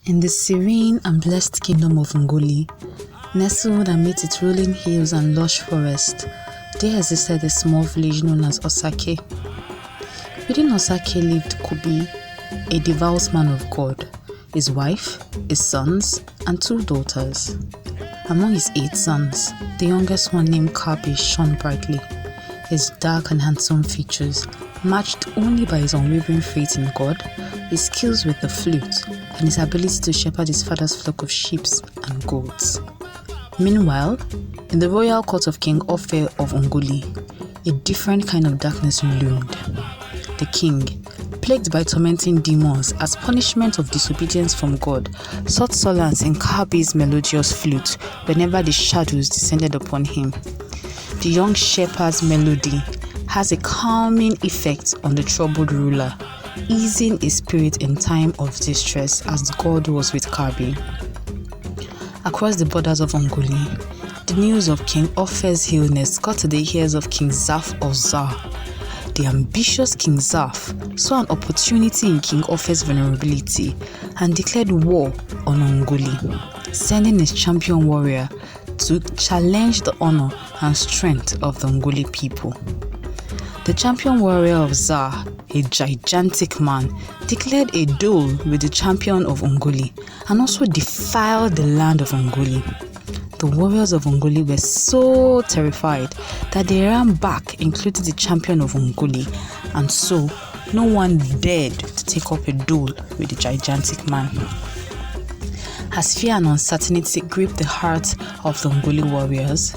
In the serene and blessed kingdom of Ngoli, nestled amid its rolling hills and lush forest, there existed a small village known as Osake. Within Osake lived Karbi, a devout man of God, his wife, his sons, and 2 daughters. Among his 8 sons, the youngest one named Karbi shone brightly. His dark and handsome features, matched only by his unwavering faith in God, his skills with the flute, and his ability to shepherd his father's flock of sheep and goats. Meanwhile, in the royal court of King Ofe of Ngoli, a different kind of darkness loomed. The king, plagued by tormenting demons as punishment of disobedience from God, sought solace in Karbi's melodious flute whenever the shadows descended upon him. The young shepherd's melody has a calming effect on the troubled ruler, easing his spirit in time of distress as God was with Karbi. Across the borders of Ngoli, the news of King Ofe's illness got to the ears of King Zaf of Zar. The ambitious King Zaf saw an opportunity in King Ofe's vulnerability and declared war on Ngoli, sending his champion warrior to challenge the honor and strength of the Ngoli people. The champion warrior of Zar, a gigantic man, declared a duel with the champion of Ngoli and also defiled the land of Ngoli. The warriors of Ngoli were so terrified that they ran back, including the champion of Ngoli, and so no one dared to take up a duel with the gigantic man. As fear and uncertainty gripped the heart of the Ngoli warriors,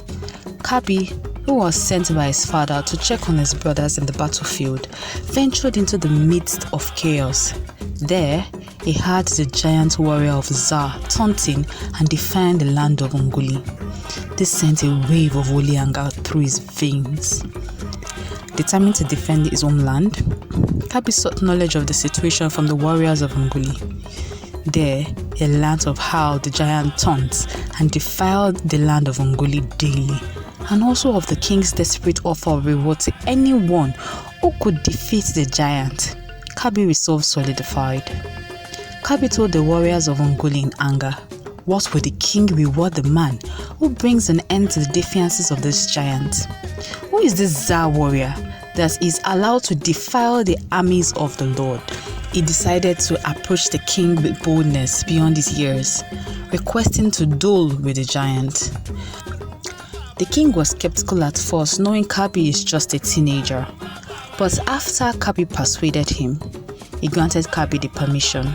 Karbi, who was sent by his father to check on his brothers in the battlefield, ventured into the midst of chaos. There, he heard the giant warrior of Zar taunting and defying the land of Ngoli. This sent a wave of holy anger through his veins. Determined to defend his homeland, Karbi sought knowledge of the situation from the warriors of Ngoli. There, he learnt of how the giant taunts and defiled the land of Ngoli daily, and also of the king's desperate offer of reward to anyone who could defeat the giant. Karbi resolve solidified. Karbi told the warriors of Ngoli in anger, what would the king reward the man who brings an end to the defiances of this giant? Who is this Zar warrior that is allowed to defile the armies of the Lord? He decided to approach the king with boldness beyond his years, requesting to duel with the giant. The king was skeptical at first, knowing Karbi is just a teenager. But after Karbi persuaded him, he granted Karbi the permission.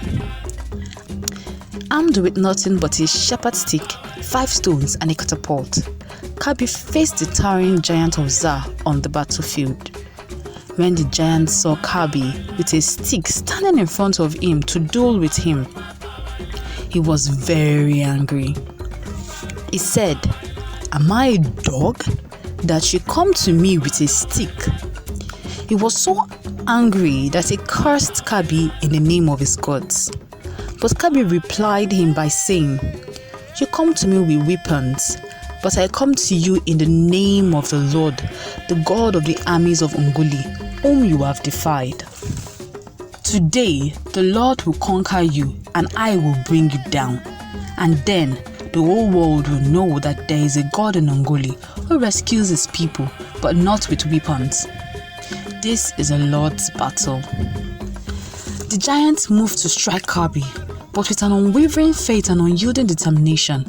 Armed with nothing but his shepherd stick, 5 stones, and a catapult, Karbi faced the towering giant of Zar on the battlefield. When the giant saw Karbi with a stick standing in front of him to duel with him, he was very angry. He said, "Am I a dog that you come to me with a stick?" He was so angry that he cursed Karbi in the name of his gods. But Karbi replied him by saying, "You come to me with weapons, but I come to you in the name of the Lord, the God of the armies of Ngoli, whom you have defied. Today the Lord will conquer you, and I will bring you down. And then the whole world will know that there is a God in Ngoli who rescues his people, but not with weapons. This is a Lord's battle." The giant moved to strike Karbi, but with an unwavering faith and unyielding determination,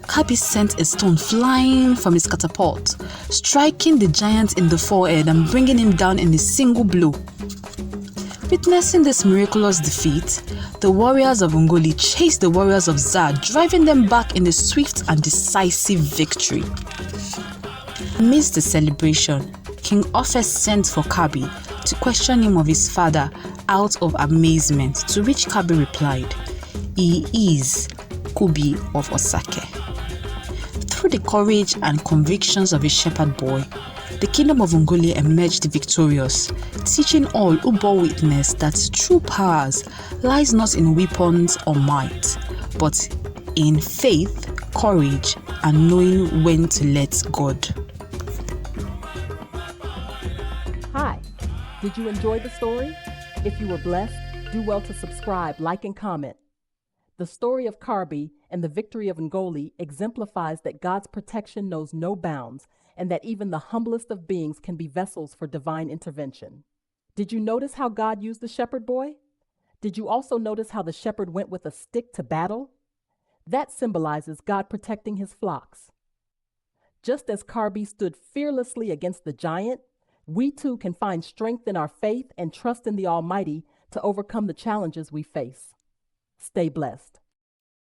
Karbi sent a stone flying from his catapult, striking the giant in the forehead and bringing him down in a single blow. Witnessing this miraculous defeat, the warriors of Ngoli chased the warriors of Zar, driving them back in a swift and decisive victory. Amidst the celebration, King Ofe sent for Karbi to question him of his father out of amazement, to which Karbi replied, "He is Karbi of Osake." Through the courage and convictions of a shepherd boy, the kingdom of Ngoli emerged victorious, teaching all who bore witness that true power lies not in weapons or might, but in faith, courage, and knowing when to let God. Hi, did you enjoy the story? If you were blessed, do well to subscribe, like, and comment. The story of Karbi and the victory of Ngoli exemplifies that God's protection knows no bounds and that even the humblest of beings can be vessels for divine intervention. Did you notice how God used the shepherd boy? Did you also notice how the shepherd went with a stick to battle? That symbolizes God protecting his flocks. Just as Karbi stood fearlessly against the giant, we too can find strength in our faith and trust in the Almighty to overcome the challenges we face. Stay blessed.